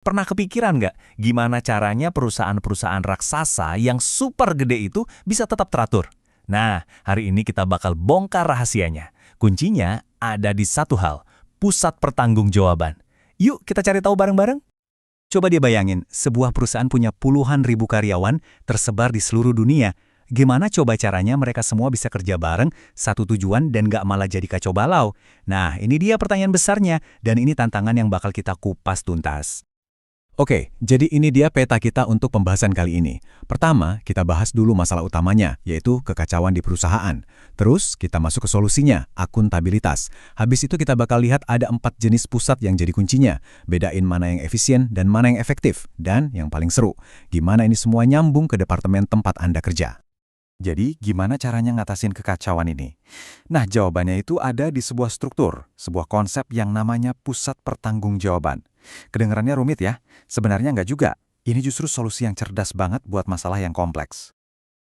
Pernah kepikiran nggak gimana caranya perusahaan-perusahaan raksasa yang super gede itu bisa tetap teratur? Nah, hari ini kita bakal bongkar rahasianya. Kuncinya ada di satu hal, pusat pertanggungjawaban. Yuk kita cari tahu bareng-bareng. Coba dia bayangin, sebuah perusahaan punya puluhan ribu karyawan tersebar di seluruh dunia. Gimana coba caranya mereka semua bisa kerja bareng, satu tujuan dan nggak malah jadi kacau balau? Nah, ini dia pertanyaan besarnya, dan ini tantangan yang bakal kita kupas tuntas. Oke, jadi ini dia peta kita untuk pembahasan kali ini. Pertama, kita bahas dulu masalah utamanya, yaitu kekacauan di perusahaan. Terus, kita masuk ke solusinya, akuntabilitas. Habis itu kita bakal lihat ada 4 jenis pusat yang jadi kuncinya. Bedain mana yang efisien dan mana yang efektif. Dan yang paling seru, gimana ini semua nyambung ke departemen tempat Anda kerja. Jadi, gimana caranya ngatasin kekacauan ini? Nah, jawabannya itu ada di sebuah struktur, sebuah konsep yang namanya pusat pertanggungjawaban. Kedengarannya rumit ya? Sebenarnya nggak juga. Ini justru solusi yang cerdas banget buat masalah yang kompleks.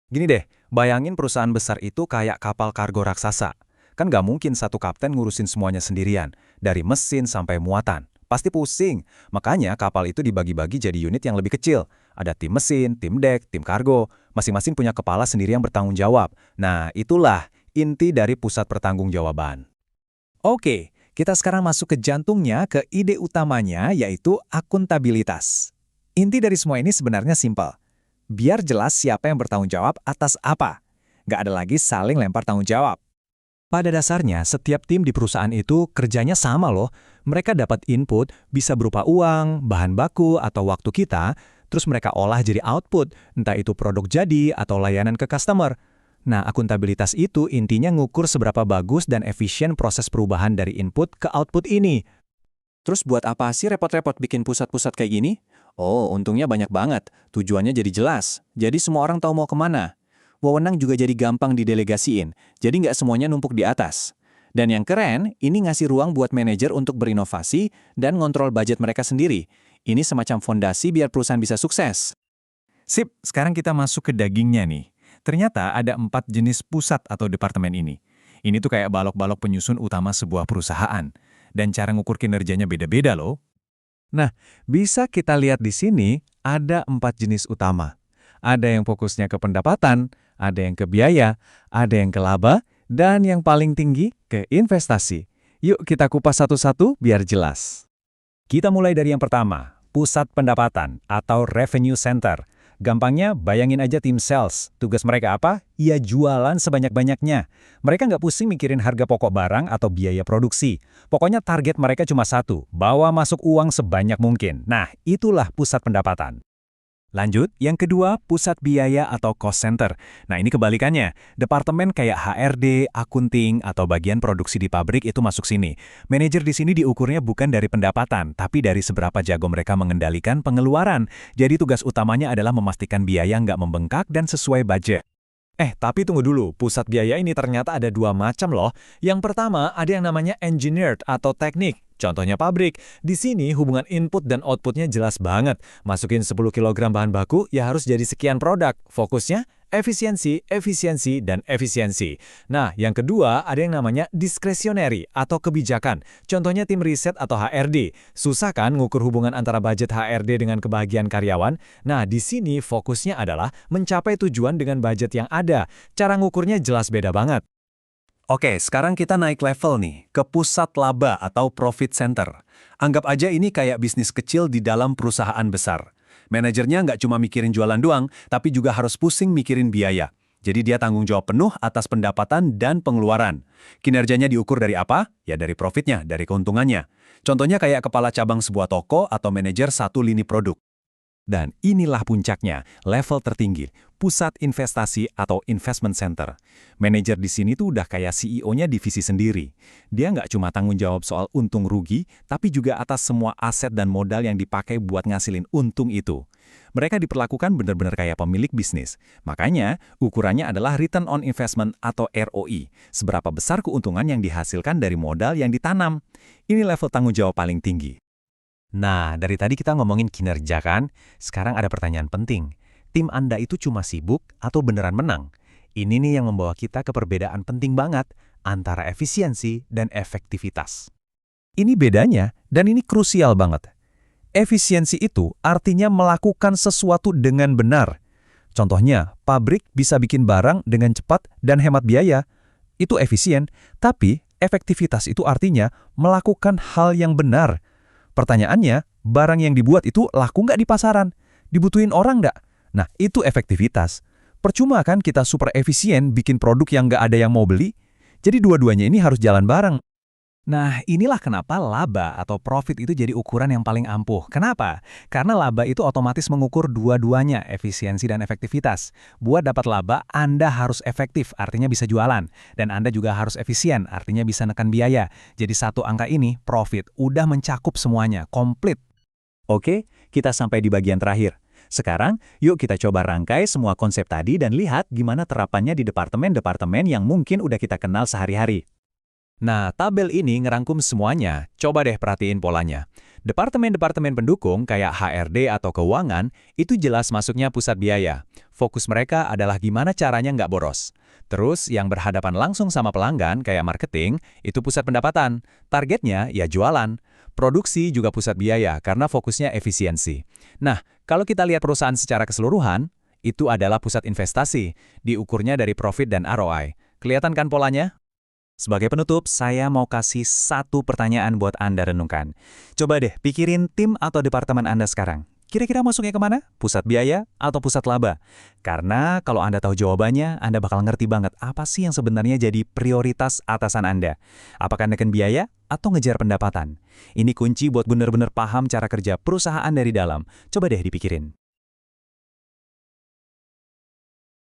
Gini deh, bayangin perusahaan besar itu kayak kapal kargo raksasa. Kan nggak mungkin satu kapten ngurusin semuanya sendirian, dari mesin sampai muatan. Pasti pusing. Makanya kapal itu dibagi-bagi jadi unit yang lebih kecil. Ada tim mesin, tim dek, tim kargo. Masing-masing punya kepala sendiri yang bertanggung jawab. Nah, itulah inti dari pusat pertanggungjawaban. Oke, kita sekarang masuk ke jantungnya, ke ide utamanya, yaitu akuntabilitas. Inti dari semua ini sebenarnya simpel. Biar jelas siapa yang bertanggung jawab atas apa. Nggak ada lagi saling lempar tanggung jawab. Pada dasarnya, setiap tim di perusahaan itu kerjanya sama loh. Mereka dapat input, bisa berupa uang, bahan baku, atau waktu kita, terus mereka olah jadi output, entah itu produk jadi atau layanan ke customer. Nah, akuntabilitas itu intinya ngukur seberapa bagus dan efisien proses perubahan dari input ke output ini. Terus buat apa sih repot-repot bikin pusat-pusat kayak gini? Oh, untungnya banyak banget. Tujuannya jadi jelas. Jadi semua orang tahu mau kemana. Wewenang juga jadi gampang didelegasiin, jadi nggak semuanya numpuk di atas. Dan yang keren, ini ngasih ruang buat manajer untuk berinovasi dan ngontrol budget mereka sendiri. Ini semacam fondasi biar perusahaan bisa sukses. Sip, sekarang kita masuk ke dagingnya nih. Ternyata ada 4 jenis pusat atau departemen ini. Ini tuh kayak balok-balok penyusun utama sebuah perusahaan. Dan cara ngukur kinerjanya beda-beda loh. Nah, bisa kita lihat di sini ada 4 jenis utama. Ada yang fokusnya ke pendapatan, ada yang ke biaya, ada yang ke laba, dan yang paling tinggi ke investasi. Yuk kita kupas satu-satu biar jelas. Kita mulai dari yang pertama, pusat pendapatan atau revenue center. Gampangnya, bayangin aja tim sales. Tugas mereka apa? Ya jualan sebanyak-banyaknya. Mereka nggak pusing mikirin harga pokok barang atau biaya produksi. Pokoknya target mereka cuma satu, bawa masuk uang sebanyak mungkin. Nah, itulah pusat pendapatan. Lanjut, yang kedua, pusat biaya atau cost center. Nah, ini kebalikannya. Departemen kayak HRD, akunting, atau bagian produksi di pabrik itu masuk sini. Manajer di sini diukurnya bukan dari pendapatan, tapi dari seberapa jago mereka mengendalikan pengeluaran. Jadi tugas utamanya adalah memastikan biaya nggak membengkak dan sesuai budget. Tapi tunggu dulu, pusat biaya ini ternyata ada 2 macam loh. Yang pertama, ada yang namanya engineered atau teknik. Contohnya pabrik. Di sini hubungan input dan outputnya jelas banget. Masukin 10 kg bahan baku, ya harus jadi sekian produk. Fokusnya efisiensi, efisiensi, dan efisiensi. Nah, yang kedua ada yang namanya discretionary atau kebijakan. Contohnya tim riset atau HRD. Susah kan ngukur hubungan antara budget HRD dengan kebahagiaan karyawan? Nah, di sini fokusnya adalah mencapai tujuan dengan budget yang ada. Cara ngukurnya jelas beda banget. Oke, sekarang kita naik level nih, ke pusat laba atau profit center. Anggap aja ini kayak bisnis kecil di dalam perusahaan besar. Manajernya nggak cuma mikirin jualan doang, tapi juga harus pusing mikirin biaya. Jadi dia tanggung jawab penuh atas pendapatan dan pengeluaran. Kinerjanya diukur dari apa? Ya dari profitnya, dari keuntungannya. Contohnya kayak kepala cabang sebuah toko atau manajer satu lini produk. Dan inilah puncaknya, level tertinggi, pusat investasi atau investment center. Manajer di sini tuh udah kayak CEO-nya divisi sendiri. Dia nggak cuma tanggung jawab soal untung rugi, tapi juga atas semua aset dan modal yang dipakai buat ngasilin untung itu. Mereka diperlakukan benar-benar kayak pemilik bisnis. Makanya, ukurannya adalah return on investment atau ROI. Seberapa besar keuntungan yang dihasilkan dari modal yang ditanam. Ini level tanggung jawab paling tinggi. Nah, dari tadi kita ngomongin kinerja kan? Sekarang ada pertanyaan penting. Tim Anda itu cuma sibuk atau beneran menang? Ini nih yang membawa kita ke perbedaan penting banget antara efisiensi dan efektivitas. Ini bedanya, dan ini krusial banget. Efisiensi itu artinya melakukan sesuatu dengan benar. Contohnya, pabrik bisa bikin barang dengan cepat dan hemat biaya. Itu efisien, tapi efektivitas itu artinya melakukan hal yang benar. Pertanyaannya, barang yang dibuat itu laku nggak di pasaran? Dibutuhin orang nggak? Nah, itu efektivitas. Percuma kan kita super efisien bikin produk yang nggak ada yang mau beli? Jadi dua-duanya ini harus jalan bareng. Nah, inilah kenapa laba atau profit itu jadi ukuran yang paling ampuh. Kenapa? Karena laba itu otomatis mengukur dua-duanya, efisiensi dan efektivitas. Buat dapat laba, Anda harus efektif, artinya bisa jualan. Dan Anda juga harus efisien, artinya bisa nekan biaya. Jadi satu angka ini, profit, udah mencakup semuanya, komplit. Oke, kita sampai di bagian terakhir. Sekarang, yuk kita coba rangkai semua konsep tadi dan lihat gimana terapannya di departemen-departemen yang mungkin udah kita kenal sehari-hari. Nah, tabel ini ngerangkum semuanya. Coba deh perhatiin polanya. Departemen-departemen pendukung kayak HRD atau keuangan, itu jelas masuknya pusat biaya. Fokus mereka adalah gimana caranya nggak boros. Terus, yang berhadapan langsung sama pelanggan kayak marketing, itu pusat pendapatan. Targetnya ya jualan. Produksi juga pusat biaya karena fokusnya efisiensi. Nah, kalau kita lihat perusahaan secara keseluruhan, itu adalah pusat investasi. Diukurnya dari profit dan ROI. Kelihatan kan polanya? Sebagai penutup, saya mau kasih satu pertanyaan buat Anda renungkan. Coba deh pikirin tim atau departemen Anda sekarang. Kira-kira masuknya kemana? Pusat biaya atau pusat laba? Karena kalau Anda tahu jawabannya, Anda bakal ngerti banget apa sih yang sebenarnya jadi prioritas atasan Anda. Apakah neken biaya atau ngejar pendapatan? Ini kunci buat benar-benar paham cara kerja perusahaan dari dalam. Coba deh dipikirin.